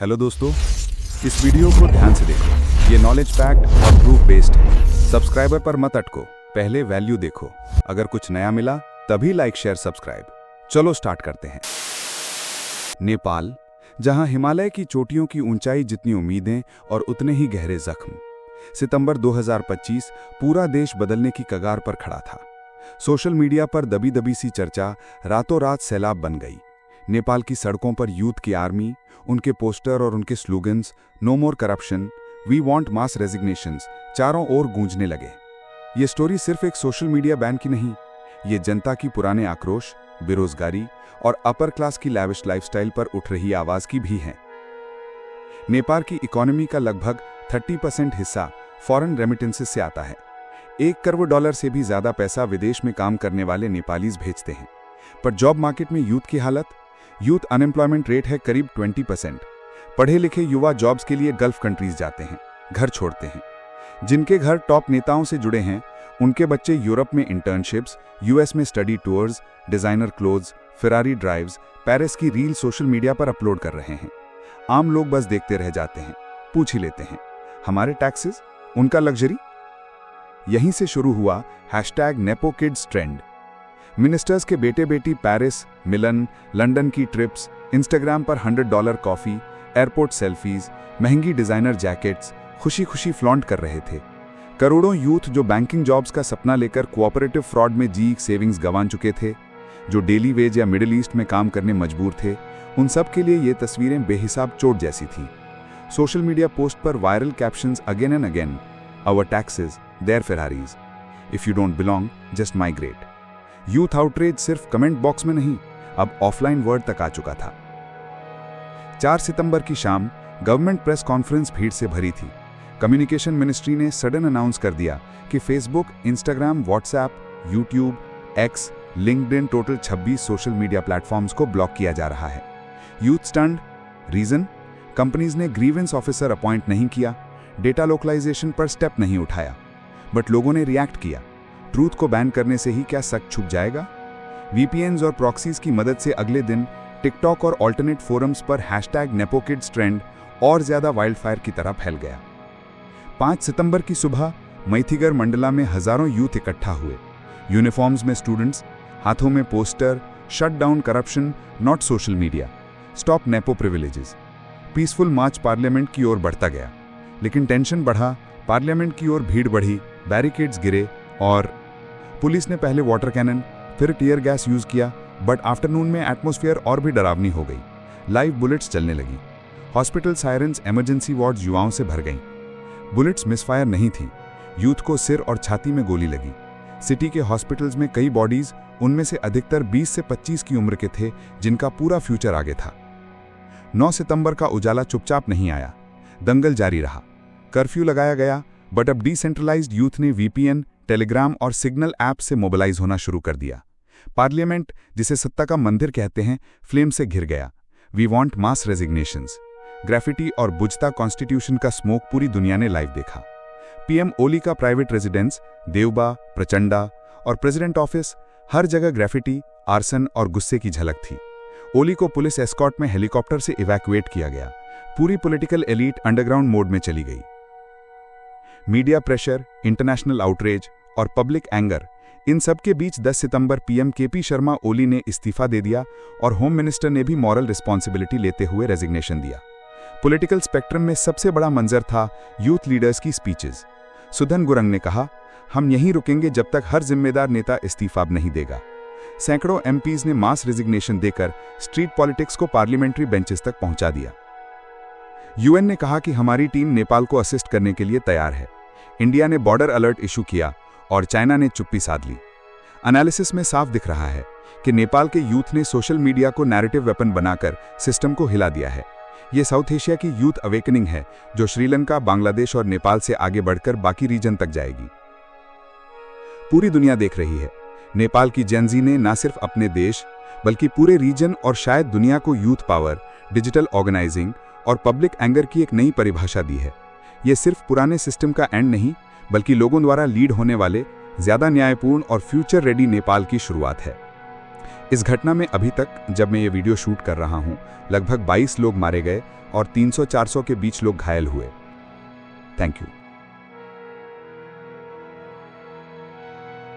Hello दोस्तों, इस video को ध्यान से देखो। ये नॉलेज पैक्ड और प्रूफ बेस्ड है। सब्सक्राइबर पर मत अटको, पहले वैल्यू देखो। अगर कुछ नया मिला तभी लाइक शेयर सब्सक्राइब। चलो स्टार्ट करते हैं। नेपाल, जहां हिमालय की चोटियों की ऊंचाई जितनी उम्मीदें और उतने ही गहरे जख्म। सितंबर 2025 पूरा देश बदलने की कगार पर खड़ा था। सोशल मीडिया पर दबी दबी सी चर्चा रातों रात सैलाब बन गई। नेपाल की सड़कों पर यूथ की आर्मी, उनके पोस्टर और उनके slogans no more corruption, we want mass resignations चारों ओर गूंजने लगे। ये स्टोरी सिर्फ एक सोशल मीडिया बैन की नहीं, ये जनता की पुराने आक्रोश, बेरोजगारी और अपर क्लास की लैविश लाइफस्टाइल पर उठ रही आवाज की भी है। नेपाल की इकोनॉमी का लगभग 30% हिस्सा फॉरेन रेमिटेंसेस से आता है। $1 करोड़ से भी ज्यादा पैसा विदेश में काम करने वाले नेपालीज भेजते हैं। पर जॉब मार्केट में यूथ की हालत, यूथ अनएम्प्लॉयमेंट रेट है करीब 20%। पढ़े लिखे युवा जॉब्स के लिए गल्फ कंट्रीज जाते हैं, घर छोड़ते हैं। जिनके घर टॉप नेताओं से जुड़े हैं, उनके बच्चे यूरोप में इंटर्नशिप्स, यूएस में study tours, designer clothes, Ferrari drives, Paris की रील सोशल मीडिया पर अपलोड कर रहे हैं। आम लोग बस देखते रह जाते हैं, पूछ ही लेते हैं, हमारे टैक्सेस, उनका लग्जरी। यहीं से शुरू हुआ #NepoKids ट्रेंड। मिनिस्टर्स के बेटे बेटी पेरिस, मिलन, लंदन की ट्रिप्स, इंस्टाग्राम पर $100 कॉफी, एयरपोर्ट सेल्फीज, महंगी डिजाइनर जैकेट्स खुशी खुशी फ्लॉन्ट कर रहे थे। करोड़ों यूथ जो बैंकिंग जॉब्स का सपना लेकर कोऑपरेटिव फ्रॉड में जी सेविंग्स गंवा चुके थे, जो डेली वेज या मिडिल ईस्ट में काम करने मजबूर थे, उन सब के लिए ये तस्वीरें बेहिसाब चोट जैसी थीं। सोशल मीडिया पोस्ट पर viral captions again and again, our taxes, their Ferraris, if you don't belong just migrate. Youth outreach सिर्फ कमेंट बॉक्स में नहीं, अब ऑफलाइन वर्ड तक आ चुका था। 4 सितंबर की शाम गवर्नमेंट प्रेस कॉन्फ्रेंस भीड़ से भरी थी। कम्युनिकेशन मिनिस्ट्री ने सडन अनाउंस कर दिया कि Facebook, Instagram, WhatsApp, YouTube, X, LinkedIn total 26 social media platforms को ब्लॉक किया जा रहा है। Youth stunned, reason? कंपनीज ने ग्रीवेंस ऑफिसर अपॉइंट नहीं किया, डेटा लोकलाइजेशन पर स्टेप नहीं उठाया, बट लोगों ने रिएक्ट किया। ट्रूथ को बैन करने से ही क्या सच छुप जाएगा? वीपीएन्स और प्रॉक्सीज की मदद से अगले दिन टिकटॉक और ऑल्टरनेट फोरम्स पर #NepoKids ट्रेंड और ज्यादा वाइल्डफायर की तरह फैल गया। 5 सितंबर की सुबह मैथिगर मंडला में हजारों यूथ इकट्ठा हुए। यूनिफॉर्म्स में स्टूडेंट्स, हाथों में poster, shut down corruption, not social media, stop nepo privileges. Peaceful March parliament की ओर बढ़ता गया, लेकिन टेंशन बढ़ा। पार्लियामेंट की ओर भीड़ बढ़ी, बैरिकेड्स गिरे और पुलिस ने पहले वाटर कैनन, फिर टीयर गैस यूज किया। बट आफ्टरनून में एटमॉस्फेयर और भी डरावनी हो गई। लाइव बुलेट्स चलने लगी। हॉस्पिटल सायरन्स, इमरजेंसी वार्ड्स युवाओं से भर गईं। बुलेट्स मिसफायर नहीं थी, यूथ को सिर और छाती में गोली लगी। सिटी के हॉस्पिटल्स में कई बॉडीज, उनमें से अधिकतर 20 से 25 की उम्र के थे, जिनका पूरा फ्यूचर आगे था। 9 सितंबर का उजाला चुपचाप नहीं आया, दंगल जारी रहा। कर्फ्यू लगाया गया, बट अब डिसेंट्रलाइज्ड यूथ ने वीपीएन, टेलीग्राम और सिग्नल ऐप से मोबिलाइज होना शुरू कर दिया। पार्लियामेंट, जिसे सत्ता का मंदिर कहते हैं, फ्लेम से घिर गया। We want mass resignations, graffiti और बुझता कॉन्स्टिट्यूशन का स्मोक पूरी दुनिया ने लाइव देखा। पीएम ओली का प्राइवेट रेजिडेंस, देवबा, प्रचंडा और प्रेसिडेंट ऑफिस, हर जगह ग्राफिटी, आर्सन और गुस्से की झलक थी। ओली को पुलिस एस्कॉर्ट में हेलीकॉप्टर से इवैक्यूएट किया गया। पूरी पॉलिटिकल एलीट अंडरग्राउंड मोड में चली गई। मीडिया प्रेशर, इंटरनेशनल आउटरीच और पब्लिक एंगर, इन सब के बीच 10 सितंबर पीएम केपी शर्मा ओली ने इस्तीफा दे दिया और होम मिनिस्टर ने भी मॉरल रिस्पॉन्सिबिलिटी लेते हुए रेजिग्नेशन दिया। पॉलिटिकल स्पेक्ट्रम में सबसे बड़ा मंजर था यूथ लीडर्स की स्पीचेस। सुधन गुरंग ने कहा, हम यहीं रुकेंगे जब तक हर जिम्मेदार नेता इस्तीफा नहीं देगा। सैकड़ों एमपीज ने मास रेजिग्नेशन देकर स्ट्रीट पॉलिटिक्स को पार्लियामेंट्री बेंचेस तक पहुंचा दिया। यूएन ने कहा कि हमारी टीम नेपाल को असिस्ट करने के लिए तैयार है। इंडिया ने बॉर्डर अलर्ट इशू किया और चाइना ने चुप्पी साध ली। एनालिसिस में साफ दिख रहा है कि नेपाल के यूथ ने सोशल मीडिया को नैरेटिव वेपन बनाकर सिस्टम को हिला दिया है। ये साउथ एशिया की यूथ अवेकनिंग है, जो श्रीलंका, बांग्लादेश और नेपाल से आगे बढ़कर बाकी रीजन तक जाएगी। पूरी दुनिया देख रही है। नेपाल की जेनजी ने न सिर्फ अपने देश बल्कि पूरे रीजन और शायद दुनिया को यूथ पावर, डिजिटल ऑर्गेनाइजिंग और पब्लिक एंगर की एक नई परिभाषा दी है। ये सिर्फ पुराने सिस्टम का एंड नहीं, बल्कि लोगों द्वारा लीड होने वाले ज्यादा न्यायपूर्ण और फ्यूचर रेडी नेपाल की शुरुआत है। इस घटना में अभी तक जब मैं ये वीडियो शूट कर रहा हूँ लगभग 22 लोग मारे गए और 300-400 के बीच लोग घायल हुए। Thank you.